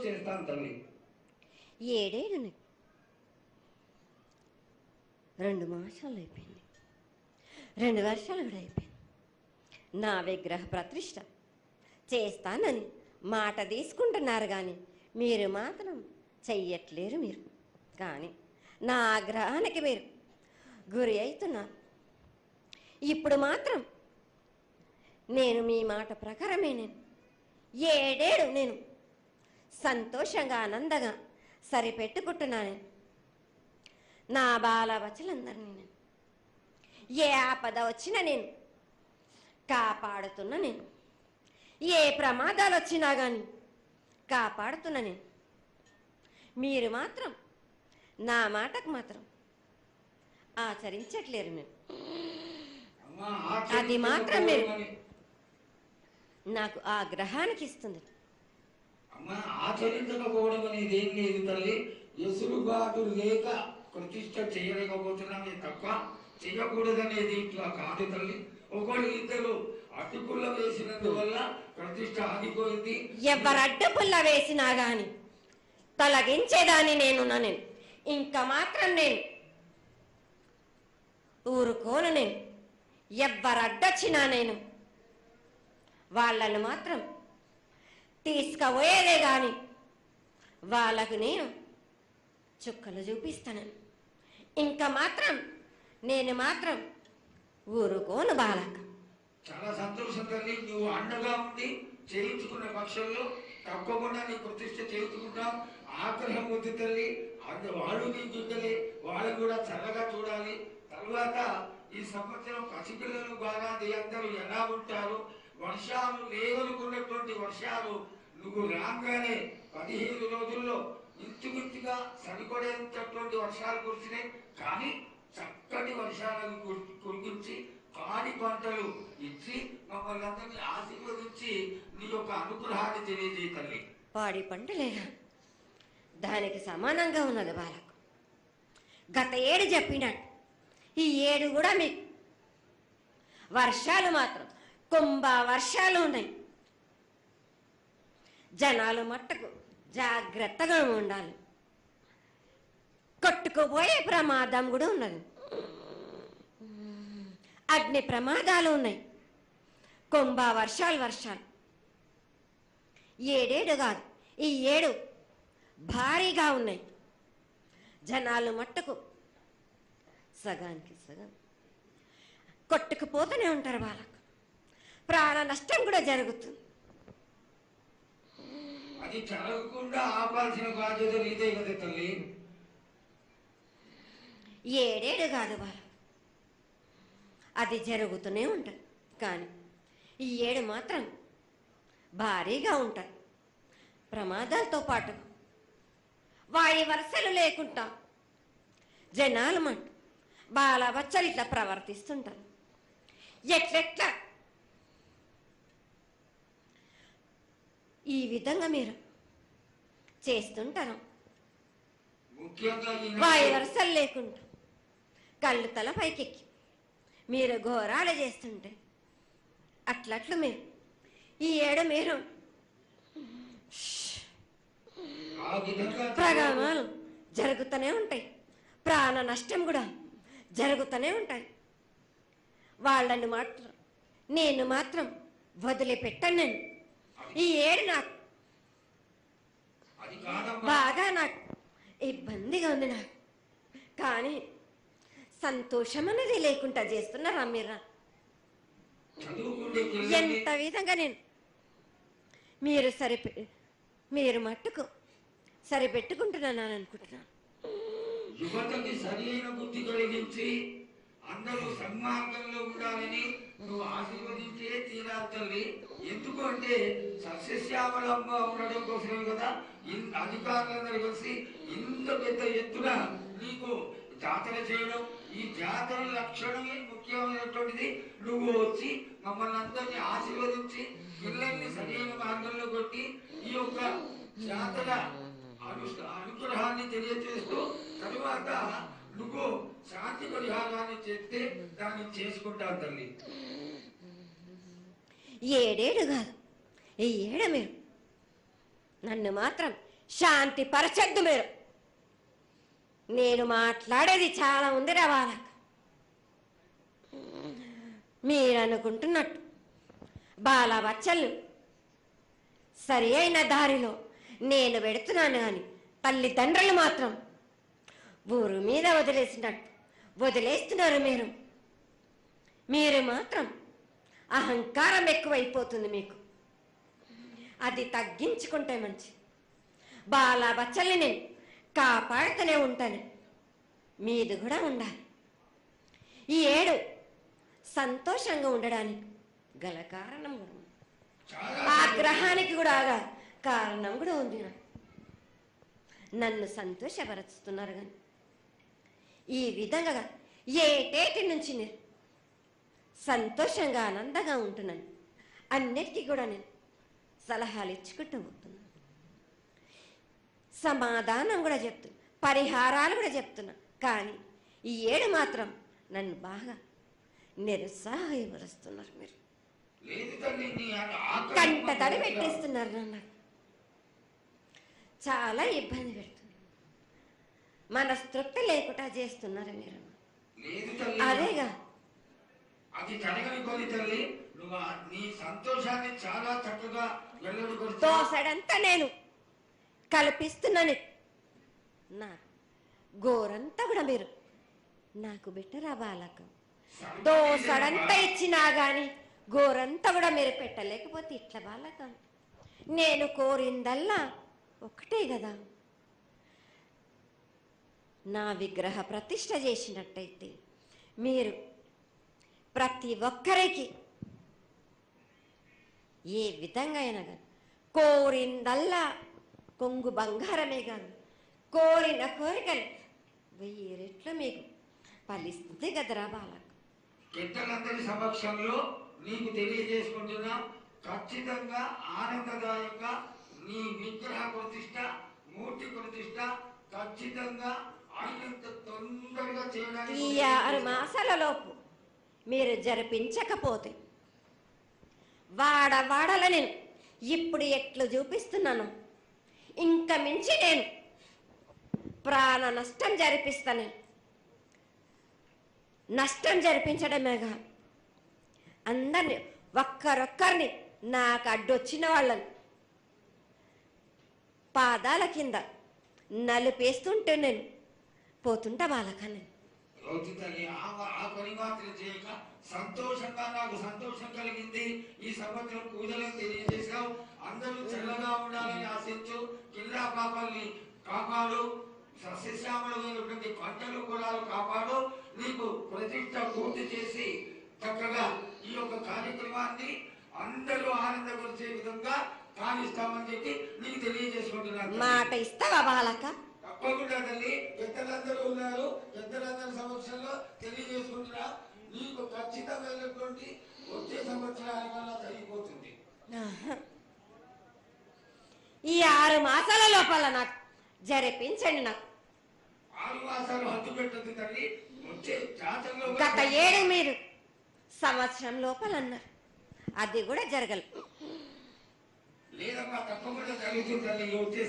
చేస్తాను తల్లి. 7 ఏళ్ళు 2 మాసాలు అయిపోయింది, 2 వర్షాలు కూడా అయిపోయింది. నా విగ్రహ ప్రతిష్ఠ చేస్తానని మాట తీసుకుంటున్నారు కానీ మీరు మాత్రం చెయ్యట్లేరు. మీరు కానీ నా ఆగ్రహానికి మీరు గురి అవుతున్నారు. ఇప్పుడు మాత్రం నేను మీ మాట ప్రకారమే నేను 7 ఏళ్ళు నేను సంతోషంగా ఆనందంగా సరిపెట్టుకుంటున్నాను. నా బాలవచలందరినీ నేను ఏ ఆపద వచ్చినా నేను కాపాడుతున్నా. నేను ఏ ప్రమాదాలు వచ్చినా కానీ కాపాడుతున్నా. నేను మీరు మాత్రం నా మాటకు మాత్రం ఆచరించట్లేరు. మీరు అది మాత్రం మీరు నాకు ఆగ్రహానికి ఇస్తుంది. అమ్మా, ఆచరించకపోవడం అనేది ఏం లేదు తల్లి. ఎసురుబాటు లేక ప్రతిష్ట చేయలేకపోతున్నామే తప్ప చేయకూడదనేది ఇట్లా కాదు తల్లి. ఒకళ్ళు ఇద్దరు అడ్డుపుల్ల వేసినందువల్ల ప్రతిష్ట ఆగిపోయింది. ఎవరు అడ్డుపుల్ల వేసినా గాని తొలగించేదాన్ని నేను. ఇంకా మాత్రం నేను ఊరుకోను. నేను ఎవరు అడ్డొచ్చినా నేను వాళ్ళను మాత్రం తీసుకుపోయేదే గాని వాళ్ళకు నేను చుక్కలు చూపిస్తాను. ఇంకా మాత్రం నేను మాత్రం ఊరుకోను బాలక. చాలా సంతోషం తల్లి. నువ్వు అండగా ఉండి చేయించుకున్న పక్షంలో తప్పకుండా నీ ప్రతిష్ట చేయించుకుంటాం. ఆగ్రహం వద్దు తల్లి. వాళ్ళు నీ బిడ్డలే, వాళ్ళు కూడా చల్లగా చూడాలి. తర్వాత ఈ సంవత్సరం పసిపిల్లలు బాగా అందరూ ఎలా ఉంటారు. వర్షాలు లేవనుకున్నటువంటి వర్షాలు నువ్వు రాగానే 15 రోజుల్లో ఇంచుమించుగా సరిపడేటటువంటి వర్షాలు కురిసినాయి. కానీ చక్కటి వర్షాలను కురిపించి పాడి పంటలు ఇచ్చి మమ్మల్ని అందరినీ ఆశీర్వదించి నీ యొక్క అనుగ్రహాన్ని తెలియజేయ తల్లి. పాడి పంటలేగా దానికి సమానంగా ఉన్నది బాలకు. గత 7 చెప్పినట్టు ఈ 7 కూడా మీకు వర్షాలు మాత్రం కుంభ వర్షాలు ఉన్నాయి. జనాలు మట్టుకు జాగ్రత్తగా ఉండాలి. కొట్టుకుపోయే ప్రమాదం కూడా ఉన్నది. అగ్ని ప్రమాదాలు ఉన్నాయి. కుంభ వర్షాలు 7 కాదు, ఈ 7 భారీగా ఉన్నాయి. జనాలు మట్టుకు సగానికి సగం కొట్టుకుపోతూనే ఉంటారు. వాళ్ళకు ప్రాణ నష్టం కూడా జరుగుతుంది. అది జరగకుండా ఆపాల్సిన బాధ్యత నీదే కదా తల్లి. 7 కాదు వాళ్ళు, అది జరుగుతూనే ఉంటుంది. కానీ ఈ 7 మాత్రం భారీగా ఉంటాయి. ప్రమాదాలతో పాటు వాయు వరుసలు లేకుండా జనాలు మంట బాలబచ్చలు ఇట్లా ప్రవర్తిస్తుంటారు. ఎట్లెట్లా ఈ విధంగా మీరు చేస్తుంటారు. వాయు వరుసలు లేకుండా కళ్ళు తల పైకెక్కి మీరు ఘోరాలు చేస్తుంటే అట్లట్లు మీరు ఈ 7 మీరు ప్రమాదాలు జరుగుతూనే ఉంటాయి. ప్రాణ నష్టం కూడా జరుగుతూనే ఉంటాయి. వాళ్ళని మాత్రం నేను మాత్రం వదిలిపెట్టాను. నేను ఈ 7 నాకు బాగా నాకు ఇబ్బందిగా ఉంది. నాకు కానీ సంతోషం అనేది లేకుండా చేస్తున్నారా మీరు? ఎంత విధంగా నేను మీరు మట్టుకు సరిపెట్టుకుంటున్నాను అనుకుంటున్నాను. యువతకి సరైన బుద్ధి కలిగించి అందరూ సన్మార్గంలో ఉండాలని నువ్వు ఆశీర్వదించే తీరాలి తల్లి. ఎందుకంటే సస్యశ్యామలంగా ఉండడం కోసమే కదా అధికారులందరూ కలిసి ఇంత పెద్ద ఎత్తున నీకు జాతర చేయడం. ఈ జాతర లక్షణమే ముఖ్యమైనటువంటిది. నువ్వు వచ్చి మమ్మల్ని అందరినీ ఆశీర్వదించి పిల్లల్ని సరైన మార్గంలో కొట్టి ఈ యొక్క జాతర అనుగ్రహాన్ని తెలియజేస్తూ తరువాత నువ్వు శాంతి పరిహారాన్ని చేస్తే దాన్ని చేసుకుంటావు తల్లి. 7 కాదు, ఈ 7 మీరు నన్ను మాత్రం శాంతి పరచద్దు మీరు. నేను మాట్లాడేది చాలా ఉంది రవాలకు. మీరు అనుకుంటున్నట్టు బాలబచ్చలు సరి అయిన దారిలో నేను పెడుతున్నాను కానీ తల్లిదండ్రులు మాత్రం ఊరు మీద వదిలేసినట్టు వదిలేస్తున్నారు. మీరు మాత్రం అహంకారం ఎక్కువైపోతుంది మీకు. అది తగ్గించుకుంటే మంచి. బాలబచ్చల్ని నేను కాపాడుతూనే ఉంటాను. మీది కూడా ఉండాలి. ఈ ఏడు సంతోషంగా ఉండడానికి గల కారణం కూడా ఉంది. ఆగ్రహానికి కూడా కారణం కూడా ఉంది. నన్ను సంతోషపరుస్తున్నారు కానీ ఈ విధంగా ఏటేటి నుంచి నేను సంతోషంగా ఆనందంగా ఉంటున్నాను. అన్నిటికీ కూడా నేను సలహాలు ఇచ్చుకుంటూ పోతున్నాను. సమాధానం కూడా చెప్తున్నా, పరిహారాలు కూడా చెప్తున్నా. కానీ ఈ ఏడు మాత్రం నన్ను బాగా నిరుత్సాహపరుస్తున్నారు. మీరు కంట తడి పెట్టేస్తున్నారు. నన్ను చాలా ఇబ్బంది పెడుతున్నారు. మనస్తృప్తి లేకుండా చేస్తున్నారు మీరు. అదేగా అది కలగని తల్లి, నువ్వు నీ సంతోషాన్ని చాలా చక్కగా దోసడంతా నేను కల్పిస్తున్నాను. నా గోరంతా కూడా మీరు నాకు బెట్టరా బాలకం. దోసడంతా ఇచ్చినా గాని గోరంతా కూడా మీరు పెట్టలేకపోతే ఇట్లా బాలకం. నేను కోరిందల్లా ఒకటే కదా, నా విగ్రహ ప్రతిష్ఠ చేసినట్టయితే మీరు ప్రతి ఒక్కరికి ఏ విధంగా అయినా కానీ కోరిందల్లా కొంగు బంగారమే కాదు, కోరిన కోరికలు 1000 రెట్లు మీకు ఫలిస్తుంది కదరా బాలక. పెద్దలందరి సమక్షంలో నీకు తెలియజేసుకుంటున్నా, ఖచ్చితంగా ఆనందదాయంగా నీ విగ్రహ ప్రతిష్ట, మూర్తి ప్రతిష్ట ఖచ్చితంగా అయినంత తొందరగా చేయడానికి. ఈ 6 మాసాల లోపు మీరు జరిపించకపోతే వాడవాడల నేను ఇప్పుడు ఎట్లు చూపిస్తున్నాను, ఇంకా మించి నేను ప్రాణ నష్టం జరిపిస్తాను. నష్టం జరిపించడమేగా, అందరినీ ఒక్కరొక్కరిని నాకు అడ్డొచ్చిన వాళ్ళని పాదాల కింద నలిపేస్తుంటే నేను పోతుంటా బాలకని. ఆ పని మాత్రం చేయక సంతోషంగా నాకు సంతోషం కలిగింది. ఈ సంవత్సరం పూజలను తెలియజేశావు. అందరూ చల్లగా ఉండాలని ఆశించు. కిల్లా పాపాలని కాపాడు. సస్యశ్యామలమైనటువంటి పంటలు కూడా కాపాడు. నీకు ప్రతిష్ట పూర్తి చేసి చక్కగా ఈ యొక్క కార్యక్రమాన్ని అందరూ ఆనందపరిచే విధంగా కానిస్తామని చెప్పి నీకు తెలియజేసుకుంటున్నాను. మాట ఇస్తావా బాలక? తప్పకుండా తల్లి. పెద్దలందరూ ఉన్నారు, పెద్దలందరి సమక్షంలో తెలియజేసుకుంటున్నా. నీకు ఖచ్చితమైనటువంటి వచ్చే సంవత్సరానికల్లా జరిగిపోతుంది. ఈ 6 మాసాల లోపల నాకు జరిపించండి. నాకు 6 మాసాలు హద్దు పెట్టదు తల్లి. వచ్చే జాతరలో గత ఏడు మీరు సంవత్సరం లోపల అన్నారు, అది కూడా జరగలేదు. లేదమ్మా, తప్పకుండా జరుగుతుంది తల్లి. వచ్చే